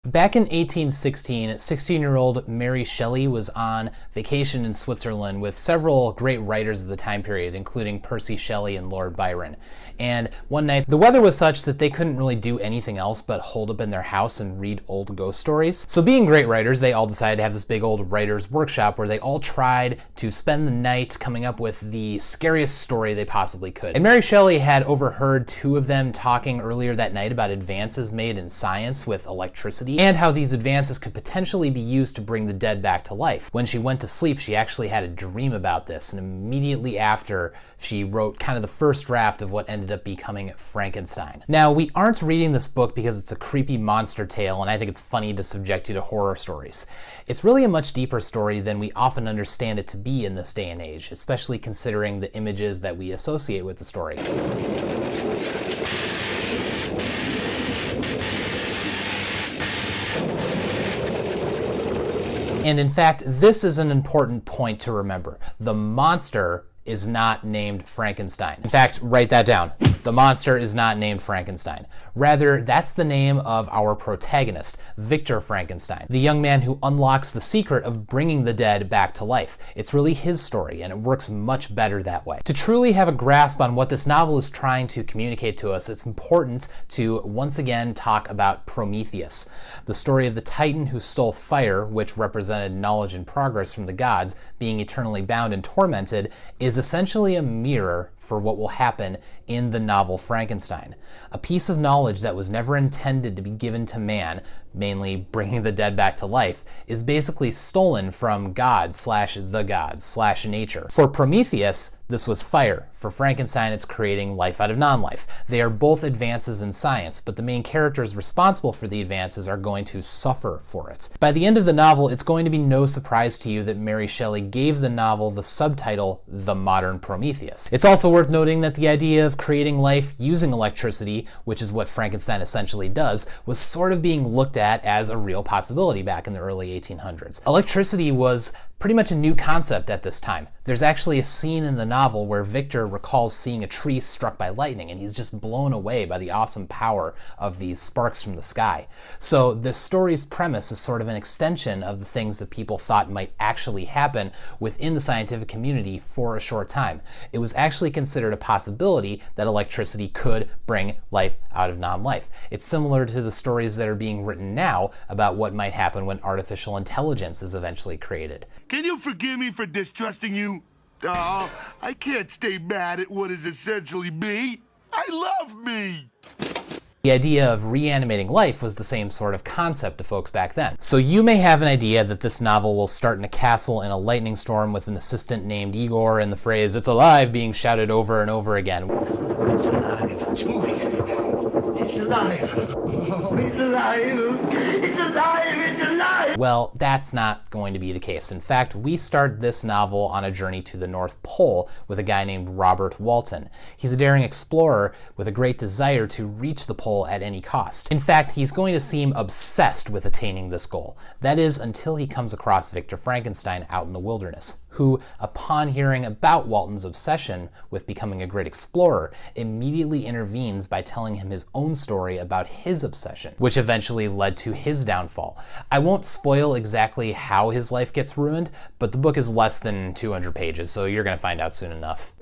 Back in 1816, 16-year-old Mary Shelley was on vacation in Switzerland with several great writers of the time period, including Percy Shelley and Lord Byron. And one night, the weather was such that they couldn't really do anything else but hold up in their house and read old ghost stories. So being great writers, they all decided to have this big old writer's workshop where they all tried to spend the night coming up with the scariest story they possibly could. And Mary Shelley had overheard two of them talking earlier that night about advances made in science with electricity, and how these advances could potentially be used to bring the dead back to life. When she went to sleep, she actually had a dream about this, and immediately after, she wrote kind of the first draft of what ended up becoming Frankenstein. Now, we aren't reading this book because it's a creepy monster tale, and I think it's funny to subject you to horror stories. It's really a much deeper story than we often understand it to be in this day and age, especially considering the images that we associate with the story. And in fact, this is an important point to remember. The monster is not named Frankenstein. In fact, write that down. The monster is not named Frankenstein. Rather, that's the name of our protagonist, Victor Frankenstein, the young man who unlocks the secret of bringing the dead back to life. It's really his story, and it works much better that way. To truly have a grasp on what this novel is trying to communicate to us, it's important to once again talk about Prometheus, the story of the Titan who stole fire, which represented knowledge and progress from the gods, being eternally bound and tormented, is essentially a mirror for what will happen in the novel Frankenstein. A piece of knowledge that was never intended to be given to man, mainly bringing the dead back to life, is basically stolen from God/the gods/nature. For Prometheus, this was fire. For Frankenstein, it's creating life out of non-life. They are both advances in science, but the main characters responsible for the advances are going to suffer for it. By the end of the novel, it's going to be no surprise to you that Mary Shelley gave the novel the subtitle, The Modern Prometheus. It's also worth noting that the idea of creating life using electricity, which is what Frankenstein essentially does, was sort of being looked at as a real possibility back in the early 1800s. Electricity was pretty much a new concept at this time. There's actually a scene in the novel where Victor recalls seeing a tree struck by lightning, and he's just blown away by the awesome power of these sparks from the sky. So this story's premise is sort of an extension of the things that people thought might actually happen within the scientific community for a short time. It was actually considered a possibility that electricity could bring life out of non-life. It's similar to the stories that are being written now about what might happen when artificial intelligence is eventually created. Can you forgive me for distrusting you? Oh, I can't stay mad at what is essentially me. I love me. The idea of reanimating life was the same sort of concept to folks back then. So you may have an idea that this novel will start in a castle in a lightning storm with an assistant named Igor and the phrase, "It's alive," being shouted over and over again. It's alive. It's moving. It's alive. Oh, it's alive. It's alive. It's alive. Well, that's not going to be the case. In fact, we start this novel on a journey to the North Pole with a guy named Robert Walton. He's a daring explorer with a great desire to reach the pole at any cost. In fact, he's going to seem obsessed with attaining this goal. That is, until he comes across Victor Frankenstein out in the wilderness, who, upon hearing about Walton's obsession with becoming a great explorer, immediately intervenes by telling him his own story about his obsession, which eventually led to his downfall. I won't spoil exactly how his life gets ruined, but the book is less than 200 pages, so you're going to find out soon enough.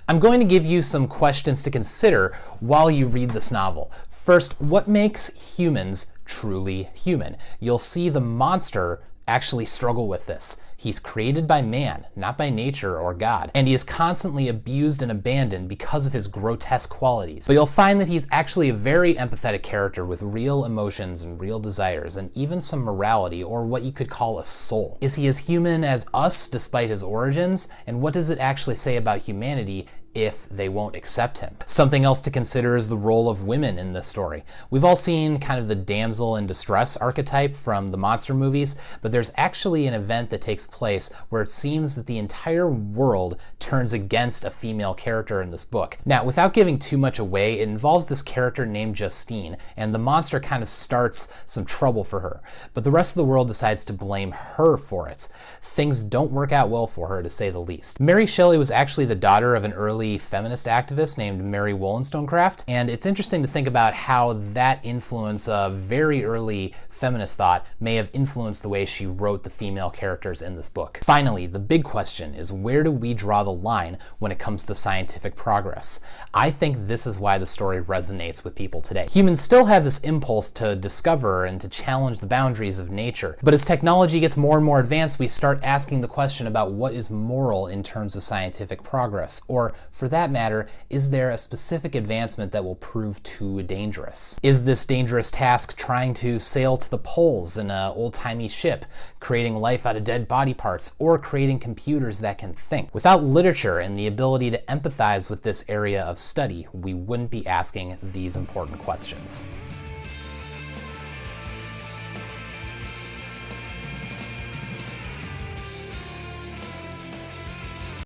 I'm going to give you some questions to consider while you read this novel. First, what makes humans truly human? You'll see the monster actually struggle with this. He's created by man, not by nature or God, and he is constantly abused and abandoned because of his grotesque qualities. But you'll find that he's actually a very empathetic character with real emotions and real desires, and even some morality, or what you could call a soul. Is he as human as us despite his origins? And what does it actually say about humanity if they won't accept him? Something else to consider is the role of women in this story. We've all seen kind of the damsel in distress archetype from the monster movies, but there's actually an event that takes place where it seems that the entire world turns against a female character in this book. Now, without giving too much away, it involves this character named Justine, and the monster kind of starts some trouble for her, but the rest of the world decides to blame her for it. Things don't work out well for her, to say the least. Mary Shelley was actually the daughter of an early early feminist activist named Mary Wollstonecraft, and it's interesting to think about how that influence of very early feminist thought may have influenced the way she wrote the female characters in this book. Finally, the big question is, where do we draw the line when it comes to scientific progress? I think this is why the story resonates with people today. Humans still have this impulse to discover and to challenge the boundaries of nature, but as technology gets more and more advanced, we start asking the question about what is moral in terms of scientific progress, or for that matter, is there a specific advancement that will prove too dangerous? Is this dangerous task trying to sail to the poles in an old-timey ship, creating life out of dead body parts, or creating computers that can think? Without literature and the ability to empathize with this area of study, we wouldn't be asking these important questions.